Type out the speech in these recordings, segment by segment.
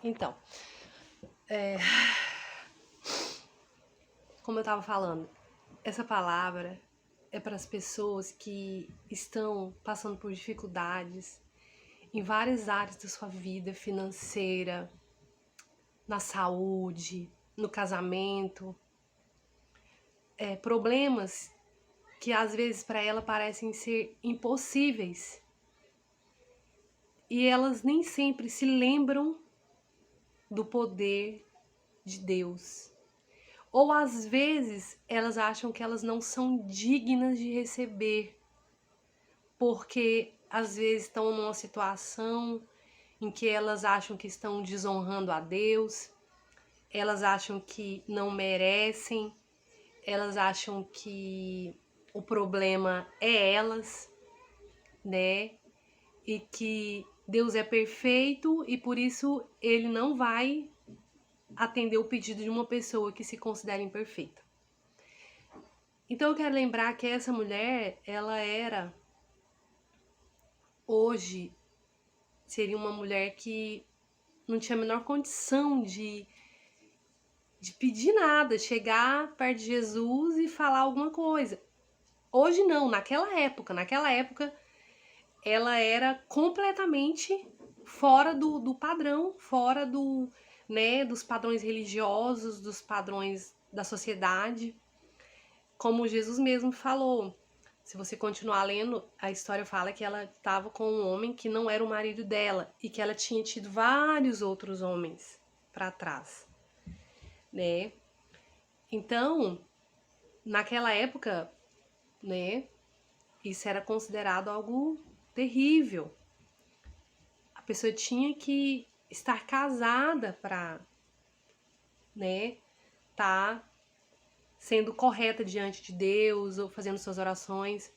Então, como eu estava falando, essa palavra é para as pessoas que estão passando por dificuldades em várias áreas da sua vida, financeira, na saúde, no casamento, problemas que às vezes para ela parecem ser impossíveis. E elas nem sempre se lembram do poder de Deus. Ou às vezes elas acham que elas não são dignas de receber, porque às vezes estão numa situação em que elas acham que estão desonrando a Deus, elas acham que não merecem, elas acham que o problema é elas, né? E que Deus é perfeito e por isso ele não vai atender o pedido de uma pessoa que se considera imperfeita. Então eu quero lembrar que essa mulher, ela era, hoje, seria uma mulher que não tinha a menor condição de pedir nada, chegar perto de Jesus e falar alguma coisa. Hoje não, naquela época ela era completamente fora do padrão, fora dos padrões religiosos, dos padrões da sociedade. Como Jesus mesmo falou, se você continuar lendo, a história fala que ela estava com um homem que não era o marido dela e que ela tinha tido vários outros homens para trás, né? Então, naquela época, né, isso era considerado algo terrível. A pessoa tinha que estar casada para, né, tá sendo correta diante de Deus ou fazendo suas orações.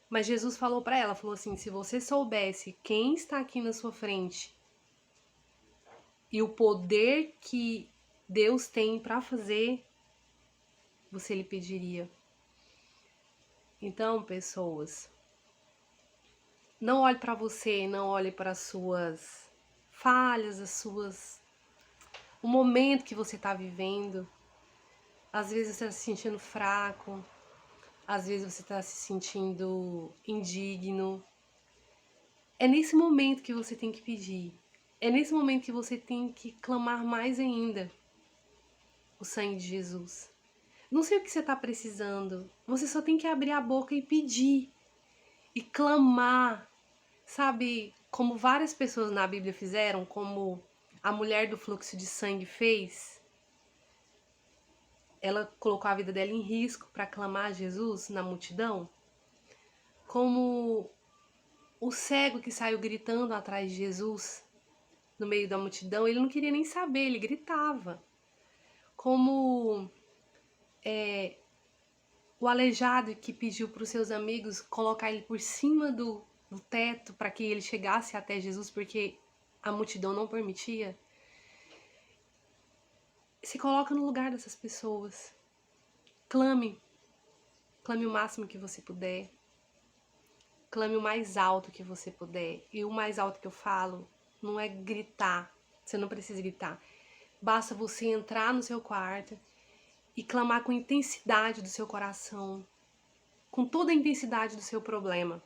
Mas Jesus falou para ela, falou assim: se você soubesse quem está aqui na sua frente e o poder que Deus tem para fazer, você lhe pediria. Então, pessoas, não olhe para você, não olhe para as suas falhas, o momento que você está vivendo. Às vezes você está se sentindo fraco, às vezes você está se sentindo indigno. É nesse momento que você tem que pedir. É nesse momento que você tem que clamar mais ainda o sangue de Jesus. Não sei o que você está precisando. Você só tem que abrir a boca e pedir. E clamar. Sabe, como várias pessoas na Bíblia fizeram, como a mulher do fluxo de sangue fez. Ela colocou a vida dela em risco para clamar a Jesus na multidão. Como o cego que saiu gritando atrás de Jesus no meio da multidão, ele não queria nem saber, ele gritava. Como o aleijado que pediu para os seus amigos colocar ele por cima do teto para que ele chegasse até Jesus, porque a multidão não permitia. Se coloca no lugar dessas pessoas. Clame o máximo que você puder. Clame o mais alto que você puder. E o mais alto que eu falo não é gritar. Você não precisa gritar. Basta você entrar no seu quarto e clamar com intensidade do seu coração, com toda a intensidade do seu problema.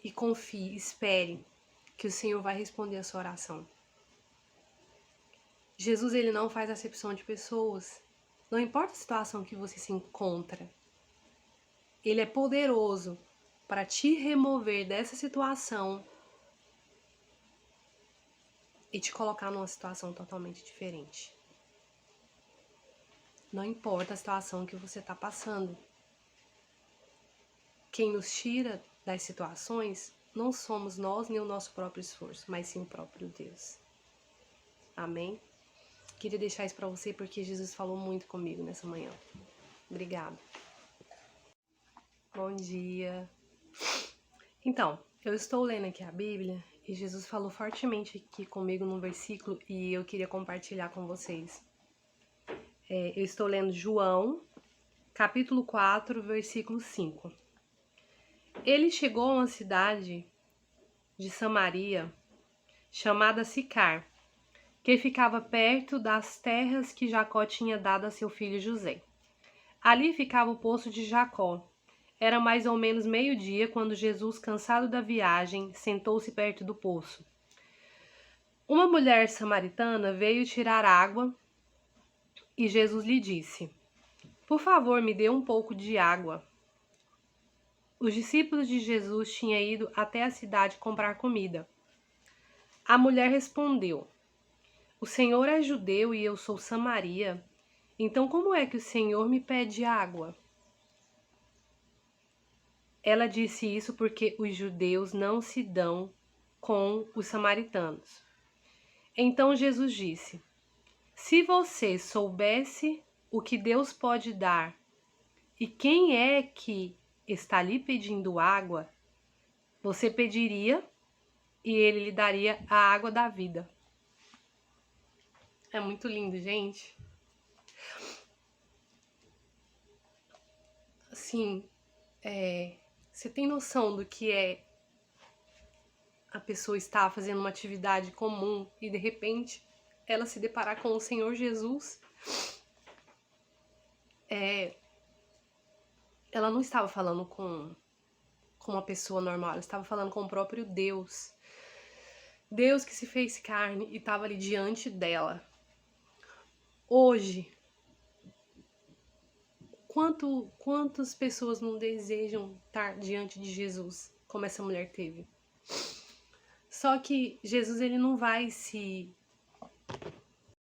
E confie, espere que o Senhor vai responder a sua oração. Jesus, ele não faz acepção de pessoas. Não importa a situação que você se encontra. Ele é poderoso para te remover dessa situação e te colocar numa situação totalmente diferente. Não importa a situação que você está passando. Quem nos tira das situações não somos nós nem o nosso próprio esforço, mas sim o próprio Deus. Amém? Queria deixar isso para você porque Jesus falou muito comigo nessa manhã. Obrigada. Bom dia. Então, eu estou lendo aqui a Bíblia e Jesus falou fortemente aqui comigo num versículo e eu queria compartilhar com vocês. Eu estou lendo João, capítulo 4, versículo 5. Ele chegou a uma cidade de Samaria chamada Sicar que ficava perto das terras que Jacó tinha dado a seu filho José. Ali ficava o poço de Jacó. Era mais ou menos meio-dia quando Jesus, cansado da viagem, sentou-se perto do poço. Uma mulher samaritana veio tirar água e Jesus lhe disse: Por favor, me dê um pouco de água. Os discípulos de Jesus tinham ido até a cidade comprar comida. A mulher respondeu: O Senhor é judeu e eu sou samaria. Então, como é que o Senhor me pede água? Ela disse isso porque os judeus não se dão com os samaritanos. Então Jesus disse: Se você soubesse o que Deus pode dar e quem é que está lhe pedindo água, você pediria e ele lhe daria a água da vida. É muito lindo, gente. Assim, você tem noção do que é a pessoa estar fazendo uma atividade comum e de repente ela se deparar com o Senhor Jesus? Ela não estava falando com uma pessoa normal, ela estava falando com o próprio Deus. Deus que se fez carne e estava ali diante dela. Hoje, quantas pessoas não desejam estar diante de Jesus, como essa mulher teve? Só que Jesus, ele não vai se